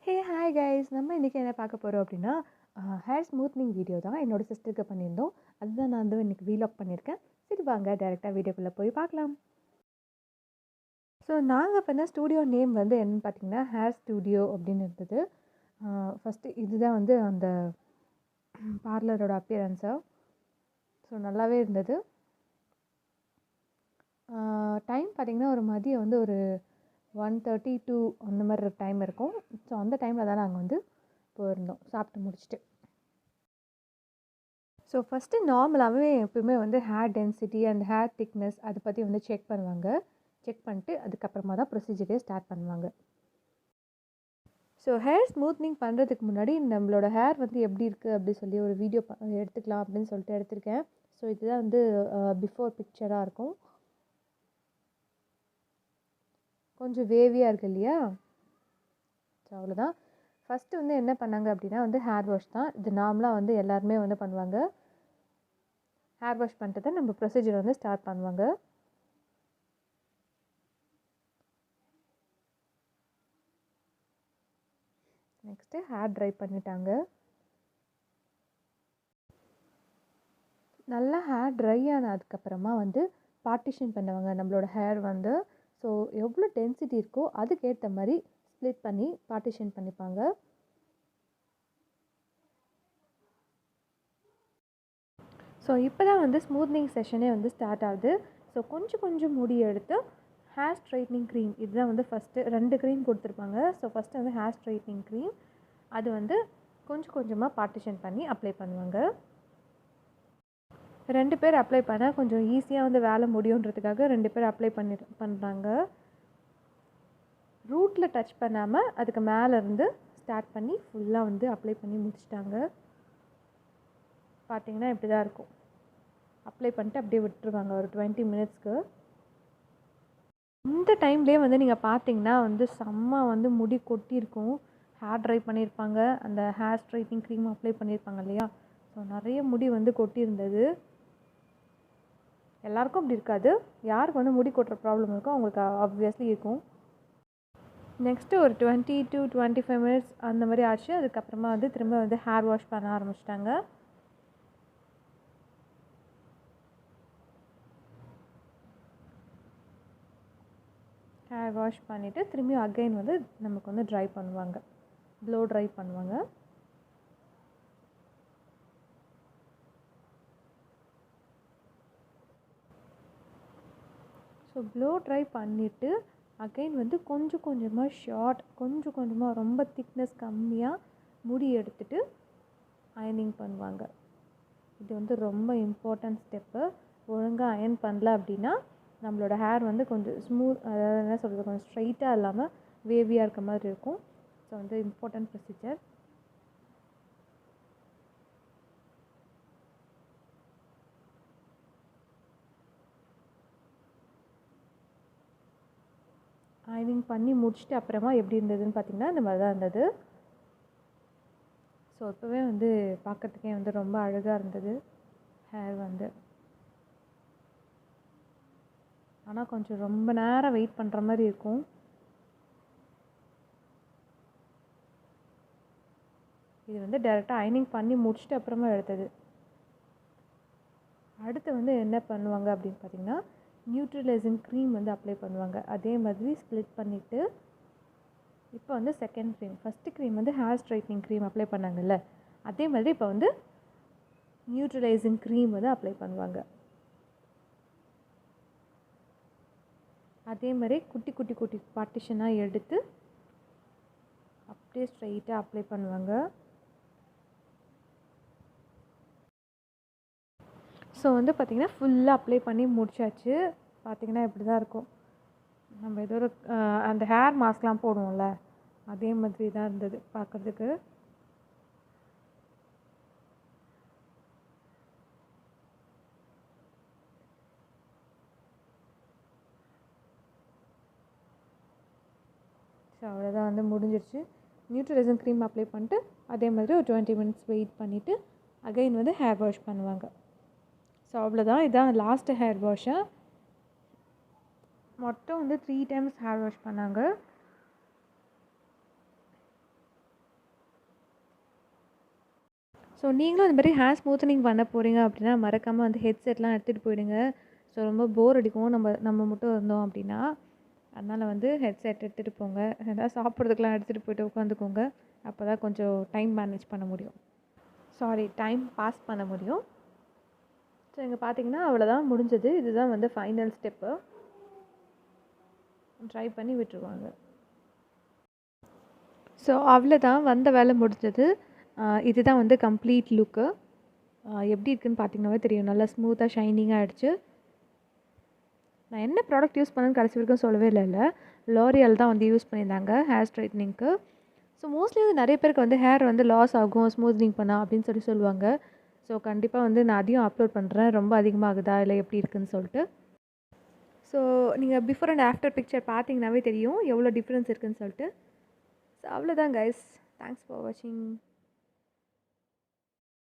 Hey hi guys, நம்ம இன்றைக்கி என்ன பார்க்க போகிறோம் அப்படின்னா ஹேர் ஸ்மூத்னிங் வீடியோ தான் என்னோட சிஸ்டருக்கு பண்ணியிருந்தோம். அதுதான் நான் வந்து இன்றைக்கி வீலாக் பண்ணியிருக்கேன். சரி வாங்க டேரெக்டாக வீடியோக்குள்ளே போய் பார்க்கலாம். ஸோ நாங்கள் பண்ண ஸ்டூடியோ நேம் வந்து என்னென்னு பார்த்தீங்கன்னா ஹேர் ஸ்டூடியோ அப்படின்னு இருந்தது. ஃபஸ்ட்டு இதுதான் வந்து அந்த பார்லரோட அப்பியரன்ஸாக. ஸோ நல்லாவே இருந்தது. டைம் பார்த்திங்கன்னா ஒரு மதியம் வந்து ஒரு 1:30 to அந்த மாதிரி ஒரு டைம் இருக்கும். ஸோ அந்த டைமில் தான் நாங்கள் வந்து போயிருந்தோம் சாப்பிட்டு முடிச்சுட்டு. ஸோ ஃபஸ்ட்டு நார்மலாகவே எப்பவுமே வந்து hair density and hair thickness அதை பற்றி வந்து செக் பண்ணுவாங்க. செக் பண்ணிட்டு அதுக்கப்புறமா தான் ப்ரொசீஜரே ஸ்டார்ட் பண்ணுவாங்க. ஸோ ஹேர் ஸ்மூத்னிங் பண்ணுறதுக்கு முன்னாடி நம்மளோட ஹேர் வந்து எப்படி இருக்குது அப்படி சொல்லி ஒரு வீடியோ எடுத்துக்கலாம் அப்படின்னு சொல்லிட்டு எடுத்திருக்கேன். ஸோ இதுதான் வந்து பிஃபோர் பிக்சராக இருக்கும். கொஞ்சம் வேவியாக இருக்குது இல்லையா? ஸோ அவ்வளோதான். ஃபஸ்ட்டு வந்து என்ன பண்ணாங்க அப்படின்னா வந்து ஹேர் வாஷ் தான். இது நார்மலாக வந்து எல்லாருமே வந்து பண்ணுவாங்க. ஹேர் வாஷ் பண்ணிட்டு தான் நம்ம ப்ரொசீஜர் வந்து ஸ்டார்ட் பண்ணுவாங்க. நெக்ஸ்ட்டு ஹேர் ட்ரை பண்ணிட்டாங்க. நல்லா ஹேர் ட்ரை ஆனதுக்கப்புறமா வந்து பார்ட்டிஷன் பண்ணுவாங்க நம்மளோட ஹேர் வந்து. ஸோ எவ்வளோ டென்சிட்டி இருக்கோ அதுக்கேற்ற மாதிரி ஸ்ப்ளிட் பண்ணி பார்ட்டிஷன் பண்ணிப்பாங்க. ஸோ இப்போ தான் வந்து ஸ்மூத்னிங் செஷனே வந்து ஸ்டார்ட் ஆகுது. ஸோ கொஞ்சம் முடி எடுத்து ஹேர் ஸ்ட்ரைட்னிங் க்ரீம் இதுதான் வந்து ஃபஸ்ட்டு 2 க்ரீம் கொடுத்துருப்பாங்க. ஸோ ஃபஸ்ட்டு வந்து ஹேர் ஸ்ட்ரைட்னிங் க்ரீம் அது வந்து கொஞ்சமாக பார்ட்டிஷன் பண்ணி அப்ளை பண்ணுவாங்க. 2 பேர் அப்ளை பண்ணால் கொஞ்சம் ஈஸியாக வந்து வேலை முடியுன்றதுக்காக 2 பேர் அப்ளை பண்ணுறாங்க. ரூட்டில் டச் பண்ணாமல் அதுக்கு மேலேருந்து ஸ்டார்ட் பண்ணி ஃபுல்லாக வந்து அப்ளை பண்ணி முடிச்சிட்டாங்க. பார்த்திங்கன்னா இப்படி தான் இருக்கும். அப்ளை பண்ணிட்டு அப்படியே விட்டுருவாங்க ஒரு 20 மினிட்ஸ்க்கு. இந்த டைம்லேயே வந்து நீங்கள் பார்த்தீங்கன்னா வந்து செம்ம வந்து முடி கொட்டியிருக்கும். ஹேர் ட்ரை பண்ணியிருப்பாங்க, அந்த ஹேர் ஸ்ட்ரைட்னிங் க்ரீம் அப்ளை பண்ணியிருப்பாங்க இல்லையா? ஸோ நிறைய முடி வந்து கொட்டியிருந்தது. எல்லாருக்கும் அப்படி இருக்காது. யாருக்கு வந்து முடி கொட்டுற ப்ராப்ளம் இருக்கோ அவங்களுக்கு ஆப்வியஸ்லி இருக்கும். நெக்ஸ்ட்டு ஒரு 20 to 25 மினிட்ஸ் அந்த மாதிரி ஆச்சு. அதுக்கப்புறமா வந்து திரும்ப வந்து ஹேர் வாஷ் பண்ண ஆரம்பிச்சிட்டாங்க. ஹேர் வாஷ் பண்ணிவிட்டு திரும்பி அகைன் வந்து நமக்கு வந்து ட்ரை பண்ணுவாங்க, ப்ளோ ட்ரை பண்ணுவாங்க. ஸோ ப்ளோ ட்ரை பண்ணிவிட்டு அகைன் வந்து கொஞ்சமாக ஷார்ட் கொஞ்சமாக ரொம்ப திக்னஸ் கம்மியாக முடி எடுத்துகிட்டு அயனிங் பண்ணுவாங்க. இது வந்து ரொம்ப இம்பார்ட்டன்ட் ஸ்டெப்பு. ஒழுங்காக அயன் பண்ணல அப்படின்னா நம்மளோட ஹேர் வந்து கொஞ்சம் அதாவது என்ன சொல்கிறது, கொஞ்சம் ஸ்ட்ரைட்டாக இல்லாமல் வேவியாக இருக்க மாதிரி இருக்கும். ஸோ வந்து இம்பார்ட்டன்ட் ப்ரொசீஜர். அயனிங் பண்ணி முடிச்சுட்டு அப்புறமா எப்படி இருந்ததுன்னு பார்த்திங்கன்னா இந்த மாதிரி தான் இருந்தது. ஸோ இப்போவே வந்து பார்க்குறதுக்கே வந்து ரொம்ப அழகாக இருந்தது ஹேர் வந்து. ஆனால் கொஞ்சம் ரொம்ப நேரம் வெயிட் பண்ணுற மாதிரி இருக்கும். இது வந்து டைரெக்டாக அயனிங் பண்ணி முடிச்சுட்டு அப்புறமா எடுத்தது. அடுத்து வந்து என்ன பண்ணுவாங்க அப்படின்னு பார்த்திங்கன்னா நியூட்ரலைசிங் க்ரீம் வந்து அப்ளை பண்ணுவாங்க. அதே மாதிரி ஸ்ப்ளிட் பண்ணிவிட்டு இப்போ வந்து செகண்ட் க்ரீம், ஃபஸ்ட்டு க்ரீம் வந்து ஹேர் ஸ்ட்ரைட்னிங் க்ரீம் அப்ளை பண்ணாங்கல்ல, அதே மாதிரி இப்போ வந்து நியூட்ரலைசிங் க்ரீம் வந்து அப்ளை பண்ணுவாங்க. அதே மாதிரி குட்டி பார்ட்டிஷனாக எடுத்து அப்படியே ஸ்ட்ரைட்டாக அப்ளை பண்ணுவாங்க. ஸோ வந்து பார்த்திங்கன்னா ஃபுல்லாக அப்ளை பண்ணி முடிச்சாச்சு. பார்த்திங்கன்னா இப்படி தான் இருக்கும். நம்ம ஏதோ ஒரு அந்த ஹேர் மாஸ்க்லாம் போடுவோம்ல அதே மாதிரி தான் இருந்தது பார்க்குறதுக்கு. ஸோ அவ்வளோதான் வந்து முடிஞ்சிருச்சு. நியூட்ரலைசிங் க்ரீம் அப்ளை பண்ணிட்டு அதே மாதிரி ஒரு 20 மினிட்ஸ் வெயிட் பண்ணிவிட்டு அகைன் வந்து ஹேர் வாஷ் பண்ணுவாங்க. ஸோ அவ்வளோதான், இதான் லாஸ்ட்டு ஹேர் வாஷை. மொத்தம் வந்து 3 டைம்ஸ் ஹேர் வாஷ் பண்ணாங்க. ஸோ நீங்களும் இந்த மாதிரி ஹேர் ஸ்மூத்தனிங் பண்ண போகிறீங்க அப்படின்னா மறக்காமல் வந்து ஹெட்செட்லாம் எடுத்துகிட்டு போயிடுங்க. ஸோ ரொம்ப போர் அடிக்கும் நம்ம மட்டும் இருந்தோம் அப்படின்னா. அதனால் வந்து ஹெட்செட் எடுத்துகிட்டு போங்க. ஏதாவது சாப்பிட்றதுக்கெலாம் எடுத்துகிட்டு போயிட்டு உட்காந்துக்கோங்க. அப்போ தான் கொஞ்சம் டைம் மேனேஜ் பண்ண முடியும். டைம் பாஸ் பண்ண முடியும். ஸோ இங்கே பார்த்தீங்கன்னா அவ்வளோதான் முடிஞ்சது. இதுதான் வந்து ஃபைனல் ஸ்டெப்பு. ட்ரை பண்ணி விட்டுருவாங்க. ஸோ அவ்வளோதான், வந்த வேலை முடிஞ்சது. இதுதான் வந்து கம்ப்ளீட் லுக்கு. எப்படி இருக்குதுன்னு பார்த்தீங்கன்னாவே தெரியும். நல்லா ஸ்மூத்தாக ஷைனிங்காக ஆகிடுச்சு. நான் என்ன ப்ராடக்ட் யூஸ் பண்ணேன்னு கடைசி வரைக்கும் சொல்லவே இல்லைல்ல. லோரியல் தான் வந்து யூஸ் பண்ணியிருந்தாங்க ஹேர் ஸ்ட்ரைட்னிங்க்கு. ஸோ மோஸ்ட்லி வந்து நிறைய பேருக்கு வந்து ஹேர் வந்து லாஸ் ஆகும் ஸ்மூத்னிங் பண்ணால் அப்படின்னு சொல்லுவாங்க. ஸோ கண்டிப்பாக வந்து நான் அதையும் அப்லோட் பண்ணுறேன். ரொம்ப அதிகமாகுதா இல்லை எப்படி இருக்குதுன்னு சொல்லிட்டு. ஸோ நீங்கள் பிஃபோர் அண்ட் ஆஃப்டர் பிக்சர் பார்த்தீங்கன்னாவே தெரியும் எவ்வளோ டிஃப்ரென்ஸ் இருக்குதுன்னு சொல்லிட்டு. ஸோ அவ்வளோதான் கைஸ். தேங்க்ஸ் ஃபார் வாட்சிங்.